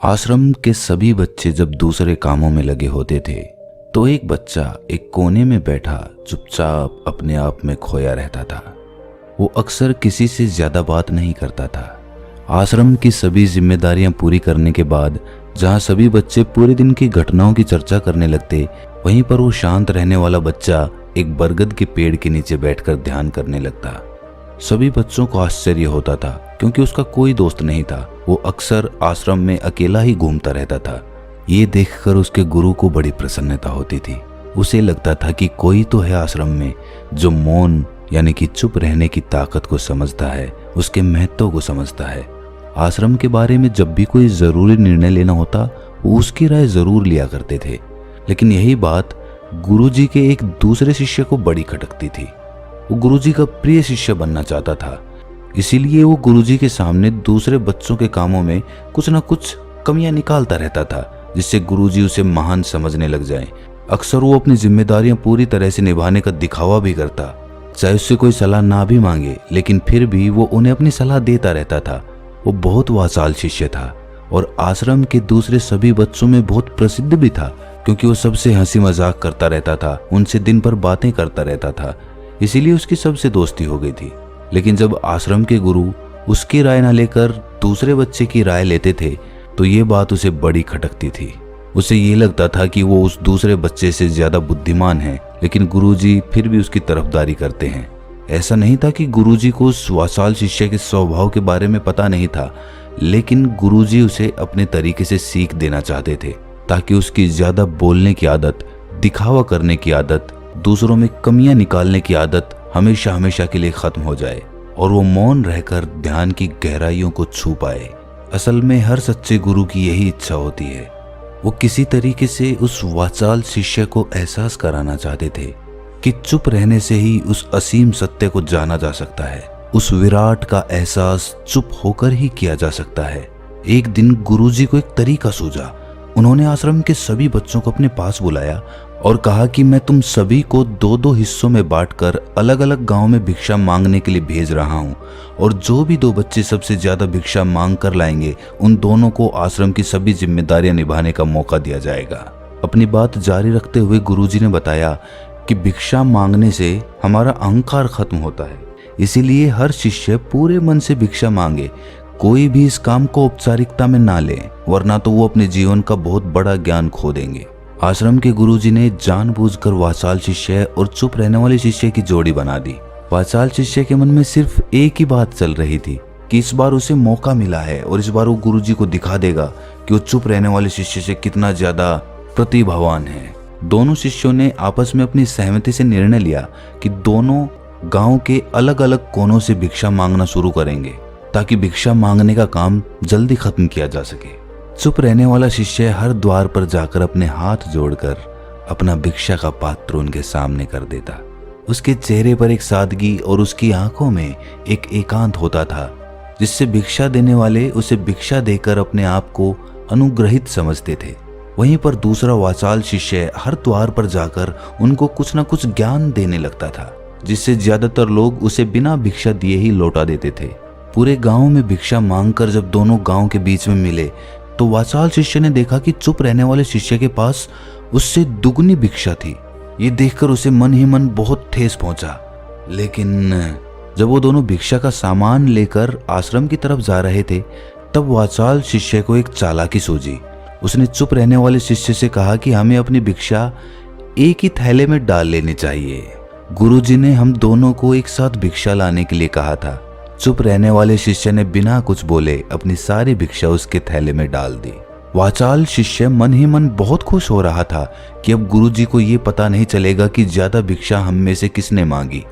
आश्रम के सभी बच्चे जब दूसरे कामों में लगे होते थे तो एक बच्चा एक कोने में बैठा चुपचाप अपने आप में खोया रहता था। वो अक्सर किसी से ज्यादा बात नहीं करता था। आश्रम की सभी जिम्मेदारियां पूरी करने के बाद जहां सभी बच्चे पूरे दिन की घटनाओं की चर्चा करने लगते, वहीं पर वो शांत रहने वाला बच्चा एक बरगद के पेड़ के नीचे बैठकर ध्यान करने लगता। सभी बच्चों को आश्चर्य होता था क्योंकि उसका कोई दोस्त नहीं था। वो अक्सर आश्रम में अकेला ही घूमता रहता था। ये देखकर उसके गुरु को बड़ी प्रसन्नता होती थी। उसे लगता था कि कोई तो है आश्रम में जो मौन यानी कि चुप रहने की ताकत को समझता है, उसके महत्व को समझता है। आश्रम के बारे में जब भी कोई जरूरी निर्णय लेना होता वो उसकी राय जरूर लिया करते थे, लेकिन यही बात गुरुजी के एक दूसरे शिष्य को बड़ी खटकती थी। वो गुरुजी का प्रिय शिष्य बनना चाहता था, इसीलिए वो गुरुजी के सामने दूसरे बच्चों के कामों में कुछ न कुछ कमियां निकालता रहता था, जिससे गुरुजी उसे महान समझने लग जाएं। अक्सर वो अपनी जिम्मेदारियां पूरी तरह से निभाने का दिखावा भी करता, चाहे उससे कोई सलाह ना भी मांगे, लेकिन फिर भी वो उन्हें अपनी सलाह देता रहता था। वो बहुत वाचाल शिष्य था और आश्रम के दूसरे सभी बच्चों में बहुत प्रसिद्ध भी था, क्योंकि वो सबसे हंसी मजाक करता रहता था, उनसे दिन भर बातें करता रहता था। इसीलिए उसकी सबसे दोस्ती हो गई थी। लेकिन जब आश्रम के गुरु उसकी राय न लेकर दूसरे बच्चे की राय लेते थे तो ये बात उसे बड़ी खटकती थी। उसे ये लगता था कि वो उस दूसरे बच्चे से ज्यादा बुद्धिमान है, लेकिन गुरुजी फिर भी उसकी तरफदारी करते हैं। ऐसा नहीं था कि गुरुजी को उस वाचाल शिष्य के स्वभाव के बारे में पता नहीं था, लेकिन गुरुजी उसे अपने तरीके से सीख देना चाहते थे, ताकि उसकी ज्यादा बोलने की आदत, दिखावा करने की आदत, दूसरों में कमियां निकालने की आदत हमेशा हमेशा के लिए खत्म हो जाए और वो मौन रहकर ध्यान की गहराइयों को छू पाए। असल में हर सच्चे गुरु की यही इच्छा होती है। वो किसी तरीके से उस वाचाल शिष्य को एहसास कराना चाहते थे कि चुप रहने से ही उस असीम सत्य को जाना जा सकता है। उस विराट का एहसास चुप होकर ही किया जा सकता है। एक दिन गुरुजी को एक तरीका सूझा। उन्होंने आश्रम के सभी बच्चों को अपने पास बुलाया और कहा कि मैं तुम सभी को दो दो हिस्सों में बांटकर अलग अलग गांव में भिक्षा मांगने के लिए भेज रहा हूं, और जो भी दो बच्चे सबसे ज्यादा भिक्षा मांग कर लाएंगे उन दोनों को आश्रम की सभी जिम्मेदारियां निभाने का मौका दिया जाएगा। अपनी बात जारी रखते हुए गुरुजी ने बताया कि भिक्षा मांगने से हमारा अहंकार खत्म होता है, इसीलिए हर शिष्य पूरे मन से भिक्षा मांगे। कोई भी इस काम को औपचारिकता में ना ले, वरना तो वो अपने जीवन का बहुत बड़ा ज्ञान खो देंगे। आश्रम के गुरुजी ने जानबूझकर वाचाल शिष्य और चुप रहने वाले शिष्य की जोड़ी बना दी। वाचाल शिष्य के मन में सिर्फ एक ही बात चल रही थी कि इस बार उसे मौका मिला है और इस बार वो गुरुजी को दिखा देगा कि वो चुप रहने वाले शिष्य से कितना ज्यादा प्रतिभावान है। दोनों शिष्यों ने आपस में अपनी सहमति से निर्णय लिया कि दोनों गांव के अलग अलग कोनों से भिक्षा मांगना शुरू करेंगे, ताकि भिक्षा मांगने का काम जल्दी खत्म किया जा सके। चुप रहने वाला शिष्य हर द्वार पर जाकर अपने हाथ जोड़कर अपना भिक्षा का पात्र उनके सामने कर देता। उसके चेहरे पर एक सादगी और उसकी आंखों में एक एकांत होता था, जिससे भिक्षा देने वाले उसे भिक्षा देकर अपने आप को अनुग्रहित समझते थे। वहीं पर दूसरा वाचाल शिष्य हर द्वार पर जाकर उनको कुछ न कुछ ज्ञान देने लगता था, जिससे ज्यादातर लोग उसे बिना भिक्षा दिए ही लौटा देते थे। पूरे गांव में भिक्षा मांगकर जब दोनों गांव के बीच में मिले तो वाचाल शिष्य ने देखा कि चुप रहने वाले शिष्य के पास उससे दुगनी भिक्षा थी। ये देखकर उसे मन ही मन बहुत ठेस पहुंचा। लेकिन जब वो दोनों भिक्षा का सामान लेकर आश्रम की तरफ जा रहे थे, तब वाचाल शिष्य को एक चालाकी सूझी। उसने चुप रहने वाले शिष्य से कहा कि हमें अपनी भिक्षा एक ही थैले में डाल लेनी चाहिए। गुरुजी ने हम दोनों को एक साथ भिक्षा लाने के लिए कहा था। चुप रहने वाले शिष्य ने बिना कुछ बोले अपनी सारी भिक्षा उसके थैले में डाल दी। वाचाल शिष्य मन ही मन बहुत खुश हो रहा था कि अब गुरुजी को ये पता नहीं चलेगा कि ज्यादा भिक्षा हम में से किसने मांगी।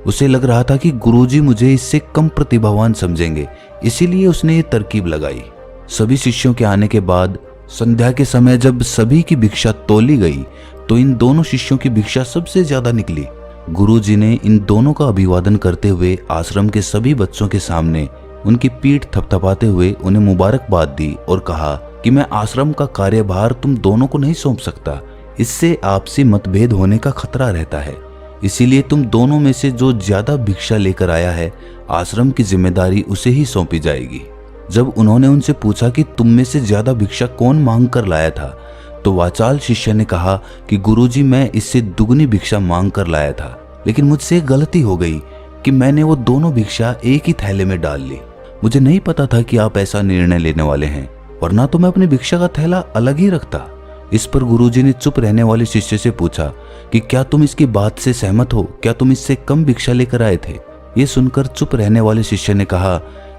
उसे लग रहा था कि गुरुजी मुझे इससे कम प्रतिभावान समझेंगे, इसीलिए उसने ये तरकीब लगाई। सभी शिष्यों के आने के बाद संध्या के समय जब सभी की भिक्षा तोली गई तो इन दोनों शिष्यों की भिक्षा सबसे ज्यादा निकली। गुरुजी ने इन दोनों का अभिवादन करते हुए आश्रम के सभी बच्चों के सामने उनकी पीठ थपथपाते हुए उन्हें मुबारकबाद दी और कहा कि मैं आश्रम का कार्यभार तुम दोनों को नहीं सौंप सकता, इससे आपसी मतभेद होने का खतरा रहता है। इसीलिए तुम दोनों में से जो ज्यादा भिक्षा लेकर आया है, आश्रम की जिम्मेदारी उसे ही सौंपी जाएगी। जब उन्होंने उनसे पूछा कि तुम में से ज्यादा भिक्षा कौन मांग कर लाया था, तो वाचाल शिष्य ने कहा कि गुरुजी, मैं इससे दुगनी भिक्षा मांग कर लाया था, लेकिन मुझसे एक गलती हो गई कि मैंने वो दोनों भिक्षा एक ही थैले में डाल ली। मुझे नहीं पता था कि आप ऐसा निर्णय लेने वाले हैं, वरना तो मैं अपनी भिक्षा का थैला अलग ही रखता। इस पर गुरुजी ने चुप रहने वाले शिष्य से पूछा कि क्या तुम इसकी बात से सहमत हो? क्या तुम इससे कम भिक्षा लेकर आए थे? ये सुनकर चुप रहने वाले शिष्य ने कहा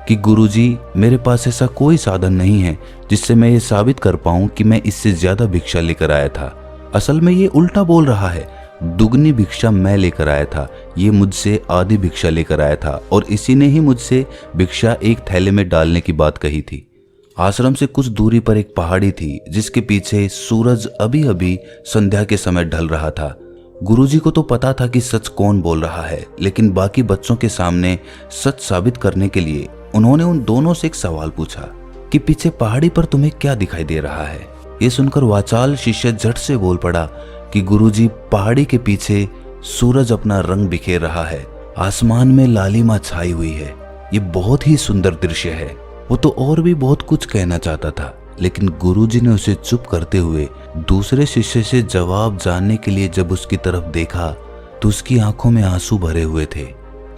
कि गुरुजी, मेरे पास ऐसा कोई साधन नहीं है जिससे मैं ये साबित कर पाऊं कि मैं इससे ज्यादा भिक्षा लेकर आया था। असल में ये उल्टा बोल रहा है। दुगनी भिक्षा मैं लेकर आया था, ये मुझसे आधी भिक्षा लेकर आया था और इसी ने ही मुझसे भिक्षा एक थैले में डालने की बात कही थी। आश्रम से कुछ दूरी पर एक पहाड़ी थी जिसके पीछे सूरज अभी अभी संध्या के समय ढल रहा था। गुरुजी को तो पता था कि सच कौन बोल रहा है, लेकिन बाकी बच्चों के सामने सच साबित करने के लिए उन्होंने उन दोनों से एक सवाल पूछा कि पीछे पहाड़ी पर तुम्हें क्या दिखाई दे रहा है? ये सुनकर वाचाल शिष्य झट से बोल पड़ा कि गुरुजी, पहाड़ी के पीछे सूरज अपना रंग बिखेर रहा है, आसमान में लालिमा छाई हुई है, ये बहुत ही सुंदर दृश्य है। वो तो और भी बहुत कुछ कहना चाहता था, लेकिन गुरुजी ने उसे चुप करते हुए दूसरे शिष्य से जवाब जानने के लिए जब उसकी तरफ देखा तो उसकी आंखों में आंसू भरे हुए थे।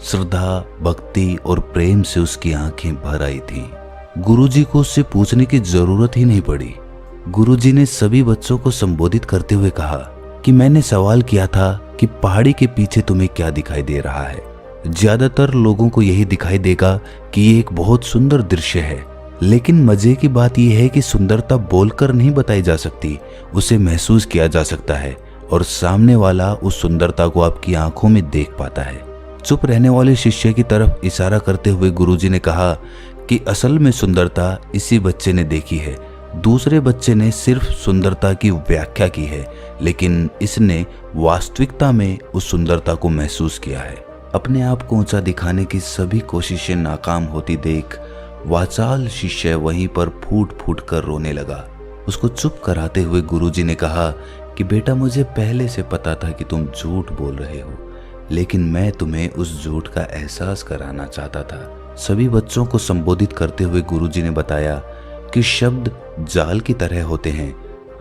श्रद्धा, भक्ति और प्रेम से उसकी आंखें भर आई थीं। गुरुजी को उससे पूछने की जरूरत ही नहीं पड़ी। गुरुजी ने सभी बच्चों को संबोधित करते हुए कहा कि मैंने सवाल किया था कि पहाड़ी के पीछे तुम्हें क्या दिखाई दे रहा है। ज्यादातर लोगों को यही दिखाई देगा कि ये एक बहुत सुंदर दृश्य है, लेकिन मजे की बात यह है कि सुंदरता बोलकर नहीं बताई जा सकती, उसे महसूस किया जा सकता है और सामने वाला उस सुंदरता को आपकी आंखों में देख पाता है। चुप रहने वाले शिष्य की तरफ इशारा करते हुए गुरुजी ने कहा कि असल में सुंदरता इसी बच्चे ने देखी है, दूसरे बच्चे ने सिर्फ सुंदरता की व्याख्या की है, लेकिन इसने वास्तविकता में उस सुंदरता को महसूस किया है। अपने आप को ऊंचा दिखाने की सभी कोशिशें नाकाम होती देख वाचाल शिष्य वहीं पर फूट फूट कर रोने लगा। उसको चुप कराते हुए गुरुजी ने कहा कि बेटा, मुझे पहले से पता था कि तुम झूठ बोल रहे हो, लेकिन मैं तुम्हें उस झूठ का एहसास कराना चाहता था। सभी बच्चों को संबोधित करते हुए गुरुजी ने बताया कि शब्द जाल की तरह होते हैं।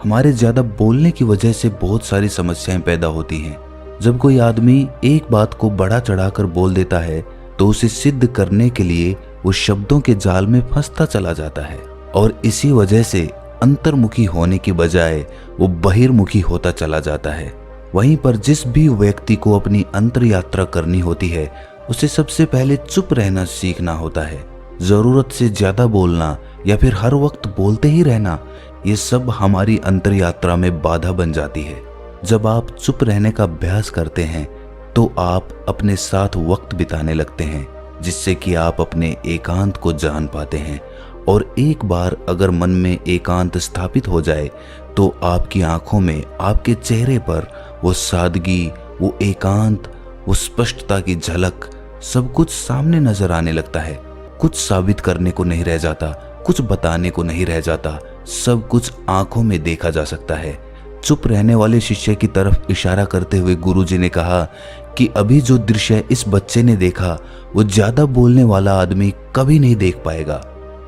हमारे ज्यादा बोलने की वजह से बहुत सारी समस्याएं पैदा होती हैं। जब कोई आदमी एक बात को बढ़ा चढ़ाकर बोल देता है तो उसे सिद्ध करने के लिए वो शब्दों के जाल में फंसता चला जाता है और इसी वजह से अंतर्मुखी होने की बजाय वो बहिर्मुखी होता चला जाता है। वहीं पर जिस भी व्यक्ति को अपनी अंतर यात्रा करनी होती है उसे सबसे पहले चुप रहना सीखना होता है। जरूरत से ज्यादा बोलना या फिर हर वक्त बोलते ही रहना, ये सब हमारी अंतर यात्रा में बाधा बन जाती है। जब आप चुप रहने का अभ्यास करते हैं तो आप अपने साथ वक्त बिताने लगते हैं, जिससे कि आप अपने एकांत को जान पाते हैं। और एक बार अगर मन में एकांत स्थापित हो जाए तो आपकी आंखों में, आपके चेहरे पर वो सादगी, वो एकांत, वो स्पष्टता की झलक, सब कुछ सामने नजर आने लगता है। कुछ साबित करने को नहीं रह जाता, कुछ बताने को नहीं रह जाता, सब कुछ आंखों में देखा जा सकता है। चुप रहने वाले शिष्य की तरफ इशारा करते हुए गुरुजी ने कहा कि अभी जो दृश्य इस बच्चे ने देखा वो ज्यादा बोलने वाला आदमी कभी नहीं देख पाएगा।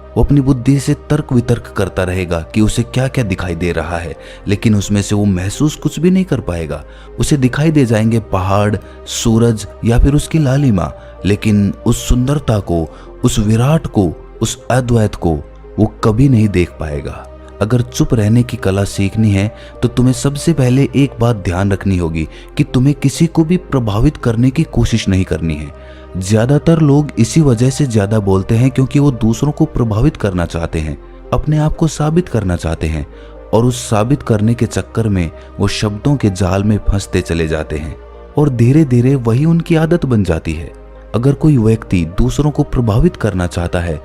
वो अपनी बुद्धि से तर्क वितर्क करता रहेगा कि उसे क्या क्या दिखाई दे रहा है, लेकिन उसमें से वो महसूस कुछ भी नहीं कर पाएगा। उसे दिखाई दे जाएंगे पहाड़, सूरज या फिर उसकी लालिमा, लेकिन उस सुंदरता को, उस विराट को, उस अद्वैत को वो कभी नहीं देख पाएगा। अगर चुप रहने की कला सीखनी है तो तुम्हें सबसे पहले एक बात ध्यान रखनी होगी कि तुम्हें किसी को भी प्रभावित करने की कोशिश नहीं करनी है। ज्यादातर लोग इसी वजह से ज्यादा बोलते हैं क्योंकि वो दूसरों को प्रभावित करना चाहते हैं, अपने आप को साबित करना चाहते हैं, और उस साबित करने के चक्कर में वो शब्दों के जाल में फंसते चले जाते हैं और धीरे धीरे वही उनकी आदत बन जाती है। अगर कोई व्यक्ति दूसरों को प्रभावित करना चाहता है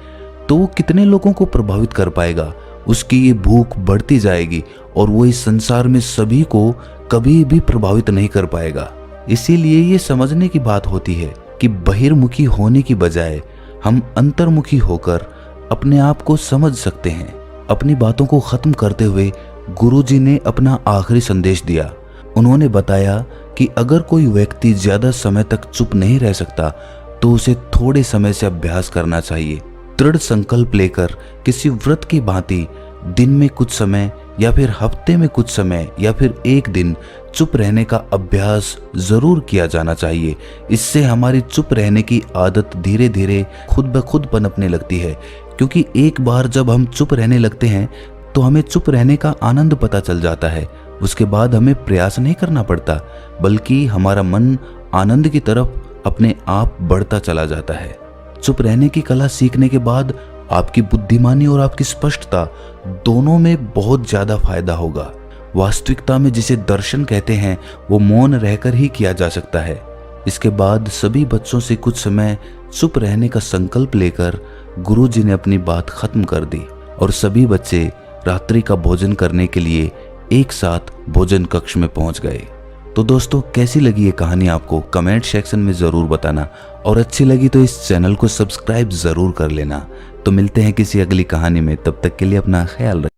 तो वो कितने लोगों को प्रभावित कर पाएगा? उसकी ये भूख बढ़ती जाएगी और वो इस संसार में सभी को कभी भी प्रभावित नहीं कर पाएगा। इसीलिए ये समझने की बात होती है कि बहिर्मुखी होने की बजाय हम अंतर्मुखी होकर अपने आप को समझ सकते हैं। अपनी बातों को खत्म करते हुए गुरुजी ने अपना आखिरी संदेश दिया। उन्होंने बताया कि अगर कोई व्यक्ति ज्यादा समय तक चुप नहीं रह सकता तो उसे थोड़े समय से अभ्यास करना चाहिए, दृढ़ संकल्प लेकर किसी व्रत की भांति दिन में कुछ समय या फिर हफ्ते में कुछ समय या फिर एक दिन चुप रहने का अभ्यास जरूर किया जाना चाहिए। इससे हमारी चुप रहने की आदत धीरे धीरे खुद ब खुद पनपने लगती है, क्योंकि एक बार जब हम चुप रहने लगते हैं तो हमें चुप रहने का आनंद पता चल जाता है। उसके बाद हमें प्रयास नहीं करना पड़ता, बल्कि हमारा मन आनंद की तरफ अपने आप बढ़ता चला जाता है। चुप रहने की कला सीखने के बाद आपकी बुद्धिमानी और आपकी स्पष्टता दोनों में बहुत ज्यादा फायदा होगा। वास्तविकता में जिसे दर्शन कहते हैं वो मौन रहकर ही किया जा सकता है। इसके बाद सभी बच्चों से कुछ समय चुप रहने का संकल्प लेकर गुरुजी ने अपनी बात खत्म कर दी और सभी बच्चे रात्रि का भोजन करने के लिए एक साथ भोजन कक्ष में पहुंच गए। तो दोस्तों, कैसी लगी ये कहानी आपको कमेंट सेक्शन में ज़रूर बताना, और अच्छी लगी तो इस चैनल को सब्सक्राइब ज़रूर कर लेना। तो मिलते हैं किसी अगली कहानी में, तब तक के लिए अपना ख्याल रखें।